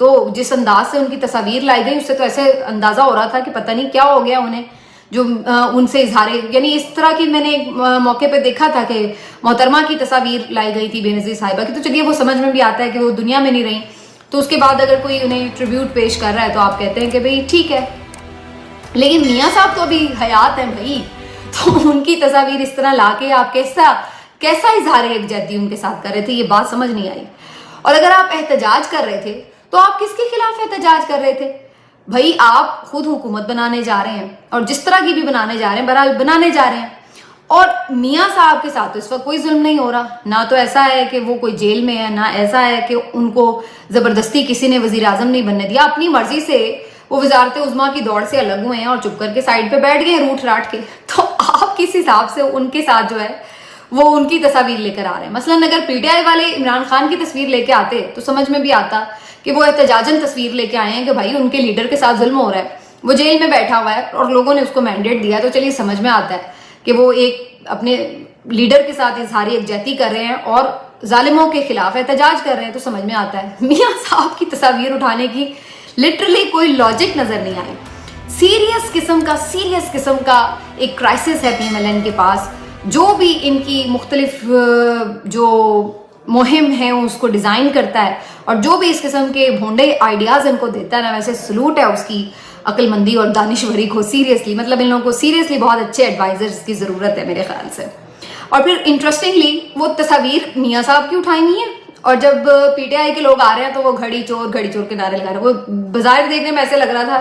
تو جس انداز سے ان کی تصاویر لائی گئی اس سے تو ایسے اندازہ ہو رہا تھا کہ پتہ نہیں کیا ہو گیا انہیں، جو ان سے اظہار، یعنی اس طرح کی میں نے موقع پہ دیکھا تھا کہ محترمہ کی تصاویر لائی گئی تھی بے نظیر صاحبہ کی، تو چلیے وہ سمجھ میں بھی آتا ہے کہ وہ دنیا میں نہیں رہی، تو اس کے بعد اگر کوئی انہیں ٹریبیوٹ پیش کر رہا ہے تو آپ کہتے ہیں کہ بھئی ٹھیک ہے، لیکن میاں صاحب تو ابھی حیات ہیں بھائی، تو ان کی تصاویر اس طرح لا کے آپ کیسا اظہار یکجہتی ان کے ساتھ کر رہے تھے، یہ بات سمجھ نہیں آئی۔ اور اگر آپ احتجاج کر رہے تھے تو آپ کس کے خلاف احتجاج کر رہے تھے؟ بھائی آپ خود حکومت بنانے جا رہے ہیں، اور جس طرح کی بھی بنانے جا رہے ہیں، بہرحال بنانے جا رہے ہیں، اور میاں صاحب کے ساتھ تو اس وقت کوئی ظلم نہیں ہو رہا، نہ تو ایسا ہے کہ وہ کوئی جیل میں ہے، نہ ایسا ہے کہ ان کو زبردستی کسی نے وزیر اعظم نہیں بننے دیا، اپنی مرضی سے وہ وزارت عظمیٰ کی دوڑ سے الگ ہوئے ہیں اور چپ کر کے سائڈ پہ بیٹھ گئے روٹ راٹ کے، تو آپ کس حساب سے ان کے ساتھ جو ہے وہ ان کی تصاویر لے کر آ رہے ہیں؟ مثلا اگر پی ٹی آئی والے عمران خان کی تصویر لے کے آتے تو سمجھ میں بھی آتا کہ وہ احتجاجن تصویر لے کے آئے ہیں کہ بھائی ان کے لیڈر کے ساتھ ظلم ہو رہا ہے، وہ جیل میں بیٹھا ہوا ہے اور لوگوں نے اس کو مینڈیٹ دیا، تو چلیے سمجھ میں آتا ہے کہ وہ ایک اپنے لیڈر کے ساتھ اظہار یکجہتی کر رہے ہیں اور ظالموں کے خلاف احتجاج کر رہے ہیں، تو سمجھ میں آتا ہے۔ میاں صاحب کی تصاویر اٹھانے کی لٹرلی کوئی لاجک نظر نہیں آئی۔ سیریس قسم کا ایک کرائسس ہے پی ایم ایل این کے پاس، جو بھی ان کی مختلف جو مہم ہے اس کو ڈیزائن کرتا ہے، اور جو بھی اس قسم کے بھونڈے آئیڈیاز ان کو دیتا ہے نا، ویسے سلوٹ ہے اس کی عقل مندی اور دانشوری کو، سیریسلی، مطلب ان لوگوں کو سیریسلی بہت اچھے ایڈوائزرز کی ضرورت ہے میرے خیال سے۔ اور پھر انٹرسٹنگلی وہ تصاویر میاں صاحب کی اٹھائی ہوئی ہیں، اور جب پی ٹی آئی کے لوگ آ رہے ہیں تو وہ گھڑی چور کے نعرے لگا رہے ہیں، وہ بظاہر دیکھنے میں ایسے لگ رہا تھا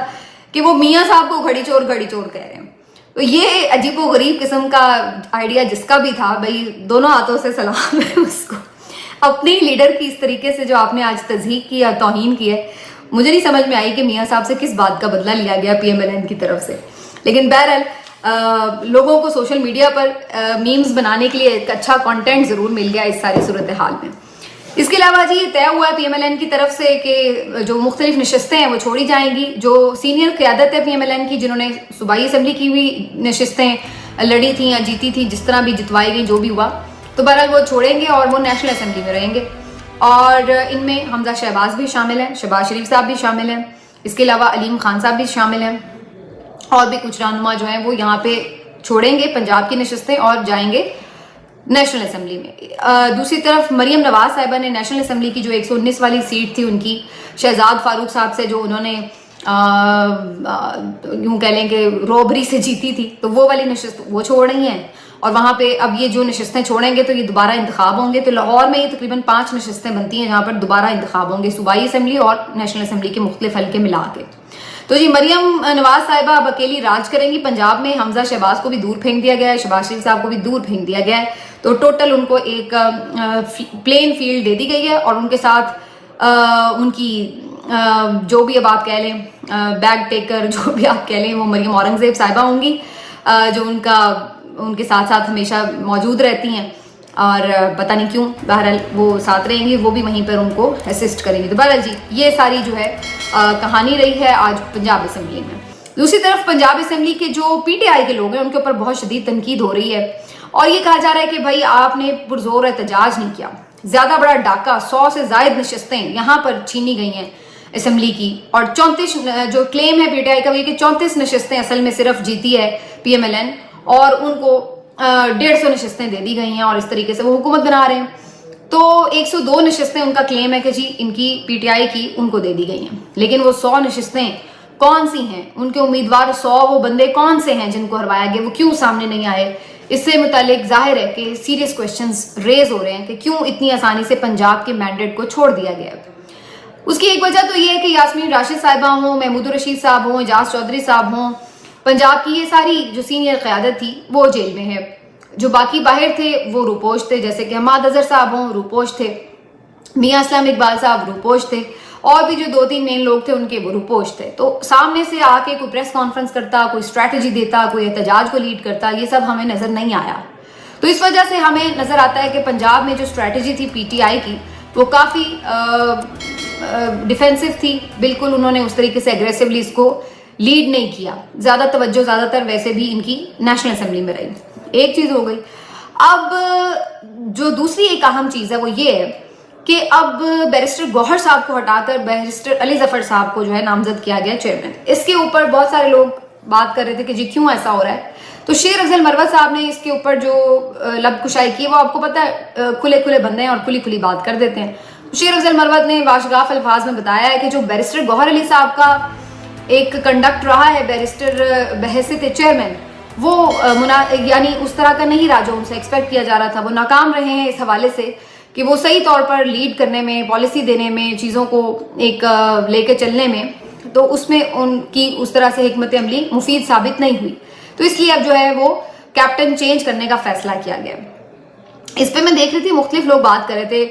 کہ وہ میاں صاحب کو گھڑی چور کہہ رہے ہیں۔ تو یہ عجیب و غریب قسم کا آئیڈیا جس کا بھی تھا، بھائی دونوں ہاتھوں سے سلام ہے اس کو، اپنے لیڈر کی اس طریقے سے جو آپ نے آج تضحیق کی اور توہین کی ہے، مجھے نہیں سمجھ میں آئی کہ میاں صاحب سے کس بات کا بدلہ لیا گیا پی ایم ایل این کی طرف سے۔ لیکن بہرحال لوگوں کو سوشل میڈیا پر میمز بنانے کے لیے ایک اچھا کانٹینٹ ضرور مل گیا اس ساری صورتحال میں۔ اس کے علاوہ جی یہ طے ہوا ہے پی ایم ایل این کی طرف سے کہ جو مختلف نشستیں ہیں وہ چھوڑی جائیں گی، جو سینئر قیادت ہے پی ایم ایل این کی، جنہوں نے صوبائی اسمبلی کی بھی نشستیں لڑی تھیں یا جیتی تھیں، جس طرح بھی جتوائی گئی، جو بھی ہوا، تو بہرحال وہ چھوڑیں گے اور وہ نیشنل اسمبلی میں رہیں گے۔ اور ان میں حمزہ شہباز بھی شامل ہیں، شہباز شریف صاحب بھی شامل ہیں، اس کے علاوہ علیم خان صاحب بھی شامل ہیں، اور بھی کچھ رہنما جو ہیں وہ یہاں پہ چھوڑیں گے پنجاب کی نشستیں اور جائیں گے نیشنل اسمبلی میں۔ دوسری طرف مریم نواز صاحبہ نے نیشنل اسمبلی کی جو 119 والی سیٹ تھی ان کی شہزاد فاروق صاحب سے جو انہوں نے یوں کہہ لیں کہ روبری سے جیتی تھی، تو وہ والی نشست وہ چھوڑ رہی ہیں، اور وہاں پہ اب یہ جو نشستیں چھوڑیں گے تو یہ دوبارہ انتخاب ہوں گے، تو لاہور میں یہ تقریباً 5 نشستیں بنتی ہیں جہاں پر دوبارہ انتخاب ہوں گے، صوبائی اسمبلی اور نیشنل اسمبلی کے مختلف حلقے ملا کے۔ تو جی مریم نواز صاحبہ اب اکیلی راج کریں گی پنجاب میں، حمزہ شہباز کو بھی دور پھینک دیا گیا ہے، شہباز شریف صاحب کو بھی دور پھینک دیا گیا ہے، تو ٹوٹل ان کو ایک پلین فیلڈ دے دی گئی ہے، اور ان کے ساتھ ان کی جو بھی اب آپ کہہ لیں بیگ ٹیکر جو بھی آپ کہہ لیں وہ مریم اورنگزیب صاحبہ ہوں گی، جو ان کے ساتھ ساتھ ہمیشہ موجود رہتی ہیں، اور پتہ نہیں کیوں بہرحال وہ ساتھ رہیں گی، وہ بھی وہیں پر ان کو اسسٹ کریں گی۔ تو بہرحال جی یہ ساری جو ہے کہانی رہی ہے آج پنجاب اسمبلی میں۔ دوسری طرف پنجاب اسمبلی کے جو پی ٹی آئی کے لوگ ہیں ان کے اوپر بہت شدید تنقید ہو رہی ہے، اور یہ کہا جا رہا ہے کہ بھائی آپ نے پرزور احتجاج نہیں کیا، زیادہ بڑا ڈاکہ 100 سے زائد نشستیں یہاں پر چھینی گئی ہیں اسمبلی کی، اور 34 جو کلیم ہے پی ٹی آئی کا وہ یہ کہ 34 نشستیں اصل میں صرف جیتی ہے پی ایم ایل این، اور ان کو 150 نشستیں دے دی گئی ہیں، اور اس طریقے سے وہ حکومت بنا رہے ہیں۔ تو 102 نشستیں ان کا کلیم ہے کہ جی ان کی پی ٹی آئی کی ان کو دے دی گئی ہیں، لیکن وہ 100 نشستیں کون سی ہیں، ان کے امیدوار 100 وہ بندے کون سے ہیں جن کو ہروایا گیا، وہ کیوں سامنے نہیں آئے؟ اس سے متعلق ظاہر ہے کہ سیریس کویشچنز ریز ہو رہے ہیں کہ کیوں اتنی آسانی سے پنجاب کے مینڈیٹ کو چھوڑ دیا گیا۔ اس کی ایک وجہ تو یہ ہے کہ یاسمین راشد صاحبہ ہوں، محمود الرشید صاحب ہوں، اعجاز چودھری صاحب ہوں، پنجاب کی یہ ساری جو سینئر قیادت تھی وہ جیل میں ہے، جو باقی باہر تھے وہ روپوش تھے، جیسے کہ حماد اظہر صاحب ہوں روپوش تھے، میاں اسلام اقبال صاحب روپوش تھے، اور بھی جو 2-3 مین لوگ تھے ان کے وہ روپوش تھے۔ تو سامنے سے آ کے کوئی پریس کانفرنس کرتا، کوئی اسٹریٹجی دیتا، کوئی احتجاج کو لیڈ کرتا، یہ سب ہمیں نظر نہیں آیا۔ تو اس وجہ سے ہمیں نظر آتا ہے کہ پنجاب میں جو اسٹریٹجی تھی پی ٹی آئی کی وہ کافی ڈیفینسو تھی، بالکل انہوں نے اس طریقے سے اگریسولی اس کو لیڈ نہیں کیا، زیادہ توجہ زیادہ تر ویسے بھی ان کی نیشنل اسمبلی میں رہی۔ ایک چیز ہو گئی۔ اب جو دوسری ایک اہم چیز ہے وہ یہ ہے کہ اب بیرسٹر گوہر صاحب کو ہٹا کر بیرسٹر علی ظفر صاحب کو جو ہے نامزد کیا گیا چیئرمین. اس کے اوپر بہت سارے لوگ بات کر رہے تھے کہ جی کیوں ایسا ہو رہا ہے. تو شیر افضل مروت صاحب نے اس کے اوپر جو لب کشائی کی وہ آپ کو پتہ ہے کھلے کھلے بندے ہیں اور کھلی کھلی بات کر دیتے ہیں. شیر افضل مروت نے واشگاف الفاظ میں بتایا ہے کہ جو بیرسٹر گوہر علی صاحب کا ایک کنڈکٹ رہا ہے بیرسٹر بحیثیت چیئرمین وہ یعنی اس طرح کا نہیں رہا جو ان سے ایکسپیکٹ کیا جا رہا تھا. وہ ناکام رہے ہیں اس حوالے سے کہ وہ صحیح طور پر لیڈ کرنے میں، پالیسی دینے میں، چیزوں کو ایک لے کے چلنے میں، تو اس میں ان کی اس طرح سے حکمت عملی مفید ثابت نہیں ہوئی. تو اس لیے اب جو ہے وہ کیپٹن چینج کرنے کا فیصلہ کیا گیا. اس پہ میں دیکھ رہی تھی مختلف لوگ بات کر رہے تھے.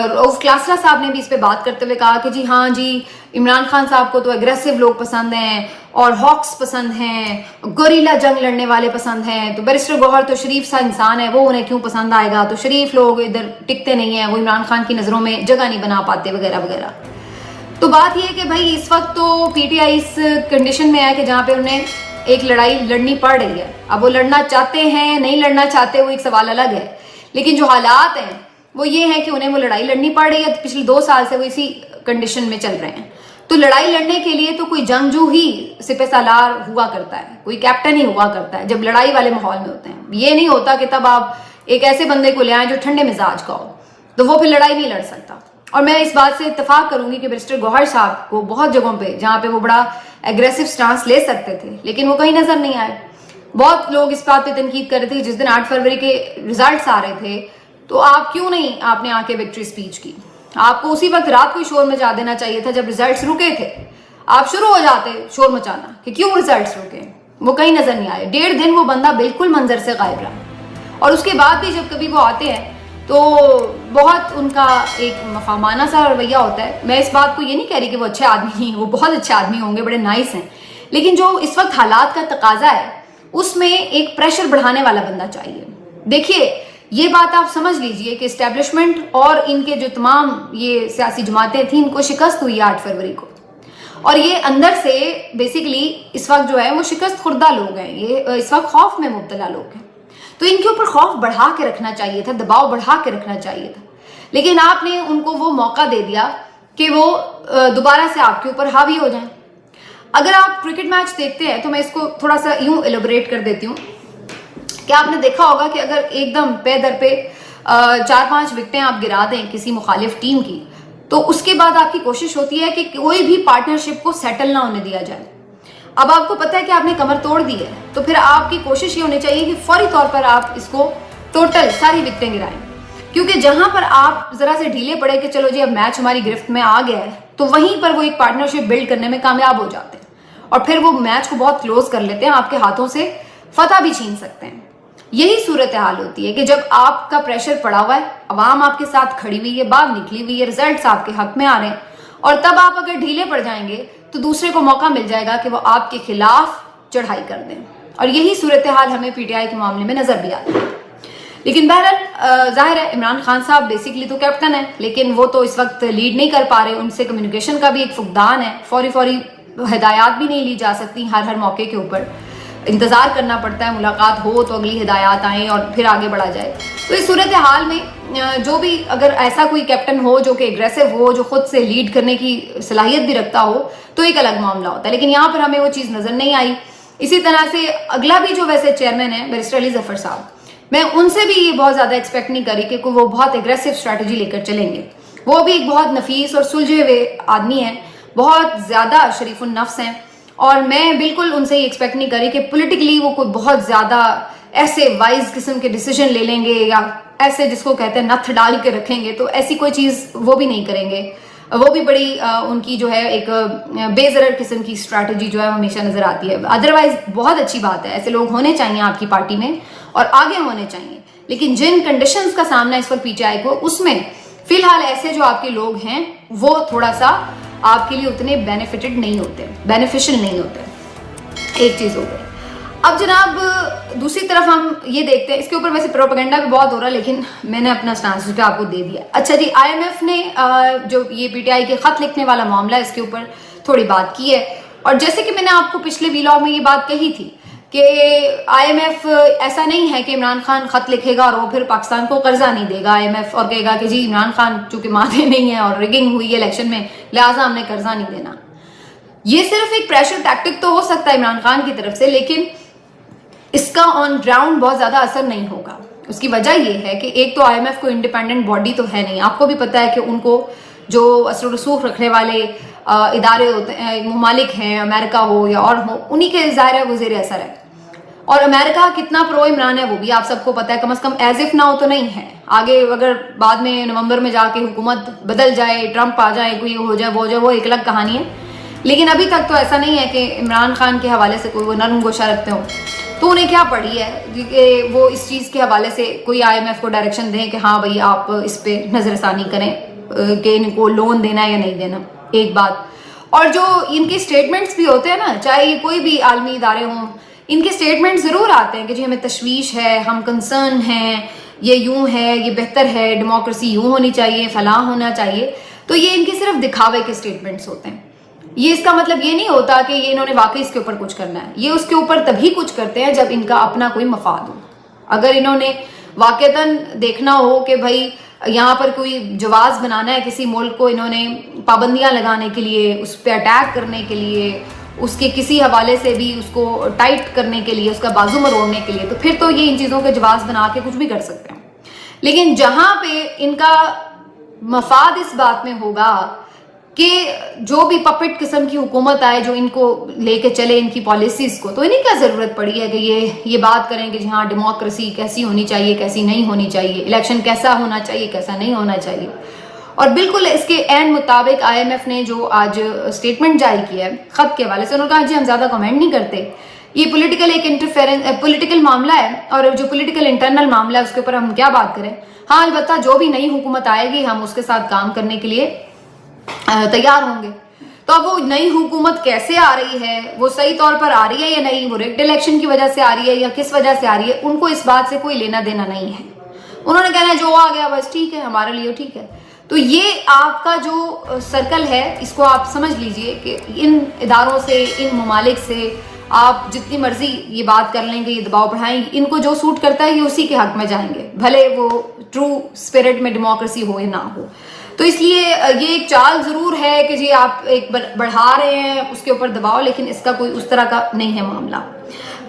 رؤف کلاسرا صاحب نے بھی اس پہ بات کرتے ہوئے کہا کہ جی ہاں جی عمران خان صاحب کو تو اگریسو لوگ پسند ہیں اور ہاکس پسند ہیں، گوریلا جنگ لڑنے والے پسند ہیں. تو بیرسٹر گوہر تو شریف سا انسان ہے، وہ انہیں کیوں پسند آئے گا؟ تو شریف لوگ ادھر ٹکتے نہیں ہیں، وہ عمران خان کی نظروں میں جگہ نہیں بنا پاتے وغیرہ وغیرہ. تو بات یہ ہے کہ بھائی اس وقت تو P T I us condition میں ہے کہ جہاں پہ انہیں ایک لڑائی لڑنی پڑ رہی ہے. اب وہ لڑنا چاہتے ہیں نہیں لڑنا چاہتے وہ ایک سوال الگ ہے، لیکن جو حالات ہیں وہ یہ ہے کہ انہیں وہ لڑائی لڑنی پڑ رہی ہے. پچھلے 2 سال سے وہ اسی کنڈیشن میں چل رہے ہیں. تو لڑائی لڑنے کے لیے تو کوئی جنگجو ہی سپہ سالار ہوا کرتا ہے، کوئی کیپٹن ہی ہوا کرتا ہے جب لڑائی والے ماحول میں ہوتے ہیں. یہ نہیں ہوتا کہ تب آپ ایک ایسے بندے کو لے آئیں جو ٹھنڈے مزاج کا ہو، تو وہ پھر لڑائی نہیں لڑ سکتا. اور میں اس بات سے اتفاق کروں گی کہ بیرسٹر گوہر صاحب کو بہت جگہوں پہ جہاں پہ وہ بڑا ایگریسو سٹانس لے سکتے تھے لیکن وہ کہیں نظر نہیں آئے. بہت لوگ اس بات پہ تنقید کر رہے تھے کہ جس دن 8 فروری کے ریزلٹس آ رہے تھے تو آپ کیوں نہیں آپ نے آ کے وکٹری اسپیچ کی؟ آپ کو اسی وقت رات کو شور مچا دینا چاہیے تھا جب ریزلٹس رکے تھے. آپ شروع ہو جاتے شور مچانا کہ کیوں ریزلٹس رکے. وہ کہیں نظر نہیں آئے. 1.5 دن وہ بندہ بالکل منظر سے غائب رہا. اور اس کے بعد بھی جب کبھی وہ آتے ہیں تو بہت ان کا ایک مفاہمانہ سا رویہ ہوتا ہے. میں اس بات کو یہ نہیں کہہ رہی کہ وہ اچھے آدمی ہیں، وہ بہت اچھے آدمی ہوں گے، بڑے نائس ہیں، لیکن جو اس وقت حالات کا تقاضا ہے اس میں ایک پریشر بڑھانے والا بندہ چاہیے. دیکھیے یہ بات آپ سمجھ لیجئے کہ اسٹیبلشمنٹ اور ان کے جو تمام یہ سیاسی جماعتیں تھیں ان کو شکست ہوئی 8 فروری کو، اور یہ اندر سے بیسیکلی اس وقت جو ہے وہ شکست خوردہ لوگ ہیں، یہ اس وقت خوف میں مبتلا لوگ ہیں. تو ان کے اوپر خوف بڑھا کے رکھنا چاہیے تھا، دباؤ بڑھا کے رکھنا چاہیے تھا، لیکن آپ نے ان کو وہ موقع دے دیا کہ وہ دوبارہ سے آپ کے اوپر حاوی ہو جائیں. اگر آپ کرکٹ میچ دیکھتے ہیں تو میں اس کو تھوڑا سا یوں ایلوبریٹ کر دیتی ہوں کہ آپ نے دیکھا ہوگا کہ اگر ایک دم پے در پہ 4-5 وکٹیں آپ گرا دیں کسی مخالف ٹیم کی تو اس کے بعد آپ کی کوشش ہوتی ہے کہ کوئی بھی پارٹنرشپ کو سیٹل نہ ہونے دیا جائے. اب آپ کو پتہ ہے کہ آپ نے کمر توڑ دی ہے تو پھر آپ کی کوشش یہ ہونی چاہیے کہ فوری طور پر آپ اس کو ٹوٹل ساری وکٹیں گرائیں، کیونکہ جہاں پر آپ ذرا سے ڈھیلے پڑے کہ چلو جی اب میچ ہماری گرفت میں آ گیا ہے تو وہیں پر وہ ایک پارٹنرشپ بلڈ کرنے میں کامیاب ہو جاتے ہیں اور پھر وہ میچ کو بہت کلوز کر لیتے ہیں، آپ کے ہاتھوں سے فتح بھی چھین سکتے ہیں. یہی صورتحال ہوتی ہے کہ جب آپ کا پریشر پڑا ہوا ہے، عوام آپ کے ساتھ کھڑی ہوئی ہے، باغ نکلی ہوئی ہے، ریزلٹس آپ کے حق میں آ رہے ہیں، اور تب آپ اگر ڈھیلے پڑ جائیں گے تو دوسرے کو موقع مل جائے گا کہ وہ آپ کے خلاف چڑھائی کر دیں. اور یہی صورتحال ہمیں پی ٹی آئی کے معاملے میں نظر بھی آتی ہے. لیکن بہرحال ظاہر ہے عمران خان صاحب بیسکلی تو کیپٹن ہے لیکن وہ تو اس وقت لیڈ نہیں کر پا رہے. ان سے کمیونیکیشن کا بھی ایک فقدان ہے، فوری ہدایات بھی نہیں لی جا سکتی. ہر موقع کے اوپر انتظار کرنا پڑتا ہے، ملاقات ہو تو اگلی ہدایات آئیں اور پھر آگے بڑھا جائے. تو اس صورتحال میں جو بھی اگر ایسا کوئی کیپٹن ہو جو کہ اگریسو ہو، جو خود سے لیڈ کرنے کی صلاحیت بھی رکھتا ہو تو ایک الگ معاملہ ہوتا ہے، لیکن یہاں پر ہمیں وہ چیز نظر نہیں آئی. اسی طرح سے اگلا بھی جو ویسے چیئرمین ہے بیرسٹر علی ظفر صاحب، میں ان سے بھی یہ بہت زیادہ ایکسپیکٹ نہیں کری کہ وہ بہت اگریسو اسٹریٹجی لے کر چلیں گے. وہ بھی ایک بہت نفیس اور سلجھے ہوئے آدمی ہیں، بہت زیادہ شریف النفس ہیں، اور میں بالکل ان سے یہ ایکسپیکٹ نہیں کری کہ پولیٹیکلی وہ کوئی بہت زیادہ ایسے وائز قسم کے ڈیسیجن لے لیں گے یا ایسے جس کو کہتے ہیں نتھ ڈال کے رکھیں گے. تو ایسی کوئی چیز وہ بھی نہیں کریں گے. وہ بھی بڑی ان کی جو ہے ایک بے ضرر قسم کی اسٹریٹجی جو ہے ہمیشہ نظر آتی ہے. ادروائز بہت اچھی بات ہے، ایسے لوگ ہونے چاہیے آپ کی پارٹی میں اور آگے ہونے چاہیے، لیکن جن کنڈیشنز کا سامنا اس وقت پی ٹی آئی کو، اس میں فی الحال ایسے جو آپ کے لوگ ہیں وہ تھوڑا سا آپ کے لیے اتنے بینیفیٹڈ نہیں ہوتے، بینیفیشل نہیں ہوتے. ایک چیز ہو گئی. اب جناب دوسری طرف ہم یہ دیکھتے ہیں، اس کے اوپر ویسے پروپیگنڈا بھی بہت ہو رہا ہے لیکن میں نے اپنا سٹانس پہ آپ کو دے دیا. اچھا جی، آئی ایم ایف نے جو یہ پی ٹی آئی کے خط لکھنے والا معاملہ ہے اس کے اوپر تھوڑی بات کی ہے، اور جیسے کہ میں نے آپ کو پچھلے ویلاگ میں یہ بات کہی تھی کہ IMF ایسا نہیں ہے کہ عمران خان خط لکھے گا اور وہ پھر پاکستان کو قرضہ نہیں دے گا IMF اور کہے گا کہ جی عمران خان چونکہ مانے نہیں ہے اور ریگنگ ہوئی ہے الیکشن میں لہٰذا ہم نے قرضہ نہیں دینا. یہ صرف ایک پریشر ٹیکٹک تو ہو سکتا ہے عمران خان کی طرف سے، لیکن اس کا آن گراؤنڈ بہت زیادہ اثر نہیں ہوگا. اس کی وجہ یہ ہے کہ ایک تو IMF کو انڈیپینڈنٹ باڈی تو ہے نہیں. آپ کو بھی پتا ہے کہ ان کو جو اثر و رسوخ رکھنے والے ادارے ہوتے ہیں، ممالک ہیں، امریکہ ہو یا اور ہو، انہی کے ظاہر ہے وہ زیر اثر ہے. اور امریکہ کتنا پرو عمران ہے وہ بھی آپ سب کو پتا ہے، کم از کم ایز اف نہ ہو تو نہیں ہے. آگے اگر بعد میں نومبر میں جا کے حکومت بدل جائے، ٹرمپ آ جائے، کوئی ہو جائے وہ ہو جائے، وہ ایک الگ کہانی ہے. لیکن ابھی تک تو ایسا نہیں ہے کہ عمران خان کے حوالے سے کوئی وہ نرم گوشہ رکھتے ہوں. تو انہیں کیا پڑی ہے کہ وہ اس چیز کے حوالے سے کوئی IMF کو ڈائریکشن دیں کہ ہاں بھائی آپ اس پہ نظر ثانی کریں کہ ان کو لون دینا ہے یا نہیں دینا. ایک بات. اور جو ان کے اسٹیٹمنٹس بھی ہوتے ہیں نا، چاہے یہ کوئی بھی عالمی ادارے ہوں، ان کے اسٹیٹمنٹ ضرور آتے ہیں کہ جی ہمیں تشویش ہے، ہم کنسرن ہیں، یہ یوں ہے، یہ بہتر ہے، ڈیموکریسی یوں ہونی چاہیے، فلاں ہونا چاہیے. تو یہ ان کے صرف دکھاوے کے اسٹیٹمنٹس ہوتے ہیں. یہ اس کا مطلب یہ نہیں ہوتا کہ یہ انہوں نے واقعی اس کے اوپر کچھ کرنا ہے. یہ اس کے اوپر تبھی کچھ کرتے ہیں جب ان کا اپنا کوئی مفاد ہو. اگر انہوں نے واقعتاً دیکھنا ہو کہ بھائی یہاں پر کوئی جواز بنانا ہے کسی ملک کو، انہوں نے پابندیاں لگانے کے لیے، اس پہ اٹیک کرنے کے لیے، اس کے کسی حوالے سے بھی اس کو ٹائٹ کرنے کے لیے، اس کا بازو مروڑنے کے لیے، تو پھر تو یہ ان چیزوں کے جواز بنا کے کچھ بھی کر سکتے ہیں. لیکن جہاں پہ ان کا مفاد اس بات میں ہوگا کہ جو بھی پپٹ قسم کی حکومت آئے جو ان کو لے کے چلے ان کی پالیسیز کو، تو انہیں کیا ضرورت پڑی ہے کہ یہ بات کریں کہ جی ہاں ڈیموکریسی کیسی ہونی چاہیے، کیسی نہیں ہونی چاہیے، الیکشن کیسا ہونا چاہیے، کیسا نہیں ہونا چاہیے. اور بالکل اس کے عین مطابق IMF نے جو آج اسٹیٹمنٹ جاری کیا ہے خط کے حوالے سے، انہوں نے کہا جی ہم زیادہ کمنٹ نہیں کرتے، یہ پولیٹیکل ایک انٹرفیئرنس پولیٹیکل معاملہ ہے، اور جو پولیٹیکل انٹرنل معاملہ ہے اس کے اوپر ہم کیا بات کریں. ہاں البتہ جو بھی نئی حکومت آئے گی ہم اس کے ساتھ کام کرنے کے لیے تیار ہوں گے. تو اب وہ نئی حکومت کیسے آ رہی ہے، وہ صحیح طور پر آ رہی ہے یا نہیں، وہ ریگڈ الیکشن کی وجہ سے آ رہی ہے یا کس وجہ سے آ رہی ہے، ان کو اس بات سے کوئی لینا دینا نہیں ہے. انہوں نے کہنا ہے جو آ گیا بس ٹھیک ہے، ہمارے لیے ٹھیک ہے. تو یہ آپ کا جو سرکل ہے اس کو آپ سمجھ لیجئے کہ ان اداروں سے، ان ممالک سے آپ جتنی مرضی یہ بات کر لیں گے، یہ دباؤ بڑھائیں، ان کو جو سوٹ کرتا ہے یہ اسی کے حق میں جائیں گے، بھلے وہ ٹرو اسپرٹ میں ڈیموکریسی ہو یا نہ ہو. تو اس لیے یہ ایک چال ضرور ہے کہ جی آپ ایک بڑھا رہے ہیں اس کے اوپر دباؤ، لیکن اس کا کوئی اس طرح کا نہیں ہے معاملہ.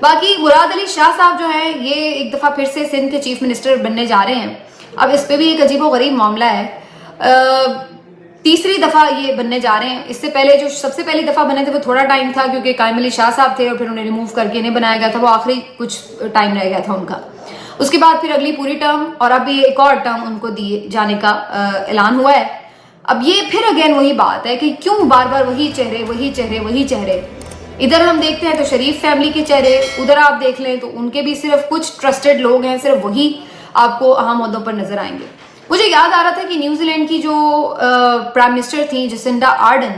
باقی مراد علی شاہ صاحب جو ہیں یہ ایک دفعہ پھر سے سندھ کے چیف منسٹر بننے جا رہے ہیں. اب اس پہ بھی ایک عجیب و غریب معاملہ ہے. تیسری دفعہ یہ بننے جا رہے ہیں. اس سے پہلے جو سب سے پہلی دفعہ بنے تھے وہ تھوڑا ٹائم تھا کیونکہ قائم علی شاہ صاحب تھے اور پھر انہیں ریموو کر کے انہیں بنایا گیا تھا، وہ آخری کچھ ٹائم رہ گیا تھا ان کا. اس کے بعد پھر اگلی پوری ٹرم اور اب یہ ایک اور ٹرم ان کو دیے جانے کا اعلان ہوا ہے. اب یہ پھر اگین وہی بات ہے کہ کیوں بار بار وہی چہرے وہی چہرے وہی چہرے. ادھر ہم دیکھتے ہیں تو شریف فیملی کے چہرے، ادھر آپ دیکھ لیں تو ان کے بھی صرف کچھ ٹرسٹڈ لوگ ہیں، صرف وہی آپ کو اہم عہدوں پر نظر آئیں گے. مجھے یاد آ رہا تھا کہ نیوزی لینڈ کی جو پرائم منسٹر تھیں جسنڈا آرڈن،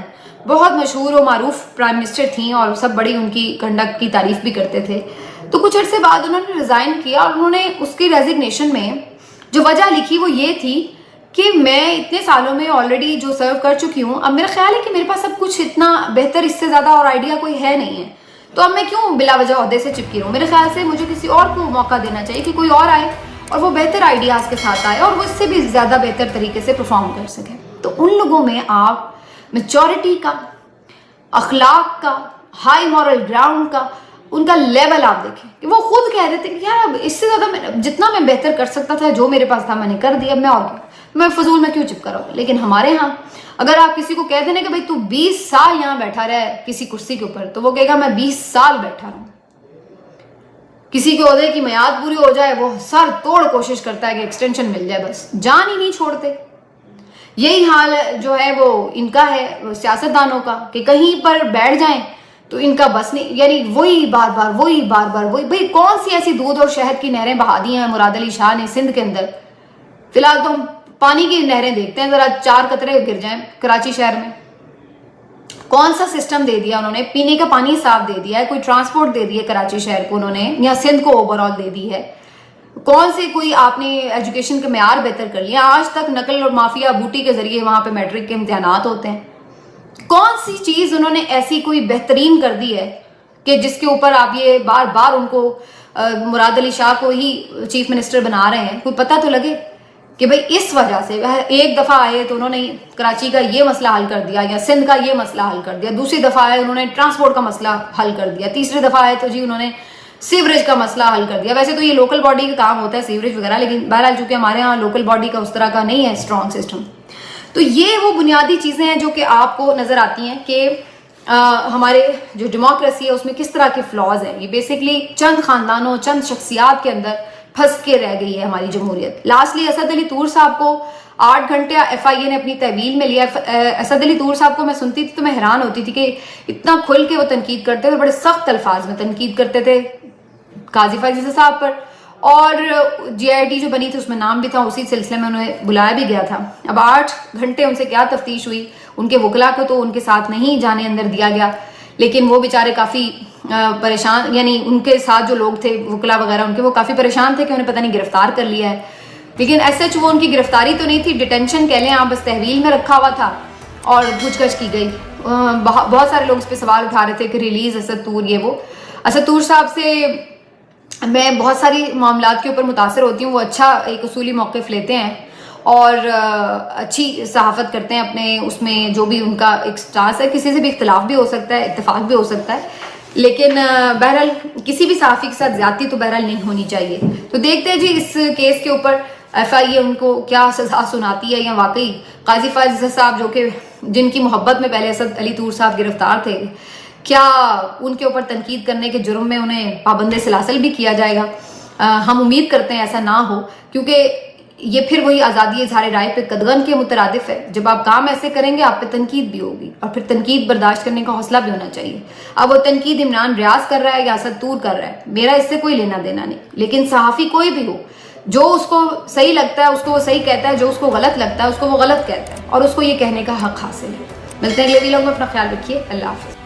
بہت مشہور و معروف پرائم منسٹر تھیں اور سب بڑی ان کی کنڈکٹ کی تعریف بھی کرتے تھے. تو کچھ عرصے بعد انہوں نے ریزائن کیا اور انہوں نے اس کی ریزگنیشن میں جو وجہ لکھی وہ یہ تھی کہ میں اتنے سالوں میں آلریڈی جو سرو کر چکی ہوں، اب میرا خیال ہے کہ میرے پاس اب کچھ اتنا بہتر اس سے زیادہ اور آئیڈیا کوئی ہے نہیں ہے، تو اب میں کیوں بلا وجہ عہدے سے چپکی رہوں. میرے خیال سے مجھے کسی اور کو موقع دینا چاہیے کہ کوئی اور آئے اور وہ بہتر آئیڈیاز کے ساتھ آئے اور وہ اس سے بھی زیادہ بہتر طریقے سے پرفارم کر سکے. تو ان لوگوں میں آپ میچورٹی کا، اخلاق کا، ہائی مورل گراؤنڈ کا، ان کا لیول آپ دیکھیں کہ وہ خود کہہ دیتے کہ یار اب اس سے زیادہ جتنا میں بہتر کر سکتا تھا، جو میرے پاس تھا میں نے کر دیا، میں اور کیا، میں فضول میں کیوں چپکا رہا ہوں. لیکن ہمارے ہاں اگر آپ کسی کو کہہ دینا کہ بھائی تو 20 سال یہاں بیٹھا رہا ہے کسی کرسی کے اوپر، تو وہ کہے گا میں 20 سال بیٹھا رہا ہوں. کسی کے عہدے کی میعاد پوری ہو جائے وہ سر توڑ کوشش کرتا ہے کہ ایکسٹینشن مل جائے، بس جان ہی نہیں چھوڑتے. یہی حال جو ہے وہ ان کا ہے سیاستدانوں کا کہ کہیں پر بیٹھ جائیں تو ان کا بس نہیں، یعنی وہی بار بار وہی. بھئی کون سی ایسی دودھ اور شہد کی نہریں بہا دی ہیں مراد علی شاہ نے سندھ کے اندر. فی الحال تو ہم پانی کی نہریں دیکھتے ہیں، ذرا 4 قطرے گر جائیں کراچی شہر میں. کون سا سسٹم دے دیا انہوں نے، پینے کا پانی صاف دے دیا ہے، کوئی ٹرانسپورٹ دے دی ہے کراچی شہر کو انہوں نے یا سندھ کو اوور آل دے دی ہے. کون سے کوئی آپ نے ایجوکیشن کا معیار بہتر کر لیا. آج تک نقل اور مافیا بوٹی کے ذریعے وہاں پہ میٹرک کے امتحانات ہوتے ہیں. کون سی چیز انہوں نے ایسی کوئی بہترین کر دی ہے کہ جس کے اوپر آپ یہ بار بار ان کو مراد علی شاہ کو ہی چیف منسٹر بنا رہے ہیں. کوئی پتہ تو لگے کہ بھئی اس وجہ سے ایک دفعہ آئے تو انہوں نے کراچی کا یہ مسئلہ حل کر دیا یا سندھ کا یہ مسئلہ حل کر دیا, دوسری دفعہ آئے انہوں نے ٹرانسپورٹ کا مسئلہ حل کر دیا, تیسری دفعہ آئے تو جی انہوں نے سیوریج کا مسئلہ حل کر دیا. ویسے تو یہ لوکل باڈی کا کام ہوتا ہے سیوریج وغیرہ, لیکن بہرحال چونکہ ہمارے ہاں لوکل باڈی کا اس طرح کا نہیں ہے اسٹرانگ سسٹم. تو یہ وہ بنیادی چیزیں ہیں جو کہ آپ کو نظر آتی ہیں کہ ہمارے جو ڈیموکریسی ہے اس میں کس طرح کے فلاز ہیں. یہ بیسکلی چند خاندانوں چند شخصیات کے اندر پھنس کے رہ گئی ہے ہماری جمہوریت. لاسٹلی اسد علی طور صاحب کو 8 گھنٹے ایف آئی اے نے اپنی تحویل میں لیا. اسد علی طور صاحب کو میں سنتی تھی تو میں حیران ہوتی تھی کہ اتنا کھل کے وہ تنقید کرتے تھے, بڑے سخت الفاظ میں تنقید کرتے تھے قاضی فائز صاحب پر, اور جی آئی ٹی جو بنی تھی اس میں نام بھی تھا, اسی سلسلے میں انہیں بلایا بھی گیا تھا. اب 8 گھنٹے ان سے کیا تفتیش ہوئی, ان کے وکلا کو تو ان کے ساتھ نہیں جانے اندر دیا گیا, لیکن وہ بیچارے کافی پریشان, یعنی ان کے ساتھ جو لوگ تھے وکلا وغیرہ ان کے, وہ کافی پریشان تھے کہ انہیں پتہ نہیں گرفتار کر لیا ہے. لیکن ایس ایچ وہ ان کی گرفتاری تو نہیں تھی, ڈیٹینشن کہہ لیں آپ, بس تحویل میں رکھا ہوا تھا اور پوچھ گچھ کی گئی. بہت سارے لوگ اس پہ سوال اٹھا رہے تھے کہ ریلیز اسد طور, یہ وہ. اسد طور صاحب سے میں بہت ساری معاملات کے اوپر متاثر ہوتی ہوں. وہ اچھا ایک اصولی موقف لیتے ہیں اور اچھی صحافت کرتے ہیں اپنے اس میں, جو بھی ان کا ایک سٹانس ہے. کسی سے بھی اختلاف بھی ہو سکتا ہے, اتفاق بھی ہو سکتا ہے, لیکن بہرحال کسی بھی صحافی کے ساتھ زیادتی تو بہرحال نہیں ہونی چاہیے. تو دیکھتے ہیں جی اس کیس کے اوپر ایف آئی اے ان کو کیا سزا سناتی ہے, یا واقعی قاضی فائز صاحب جو کہ جن کی محبت میں پہلے اسد علی طور صاحب گرفتار تھے, کیا ان کے اوپر تنقید کرنے کے جرم میں انہیں پابند سلاسل بھی کیا جائے گا. ہم امید کرتے ہیں ایسا نہ ہو, کیونکہ یہ پھر وہی آزادی اظہار رائے پہ قدغن کے مترادف ہے. جب آپ کام ایسے کریں گے آپ پہ تنقید بھی ہوگی, اور پھر تنقید برداشت کرنے کا حوصلہ بھی ہونا چاہیے. اب وہ تنقید عمران ریاض کر رہا ہے یا اسد طور کر رہا ہے, میرا اس سے کوئی لینا دینا نہیں. لیکن صحافی کوئی بھی ہو, جو اس کو صحیح لگتا ہے اس کو وہ صحیح کہتا ہے, جو اس کو غلط لگتا ہے اس کو وہ غلط کہتا ہے, اور اس کو یہ کہنے کا حق حاصل ہے. ملتے ہیں اگلے ویڈیو میں, اپنا خیال رکھیے, اللہ حافظ.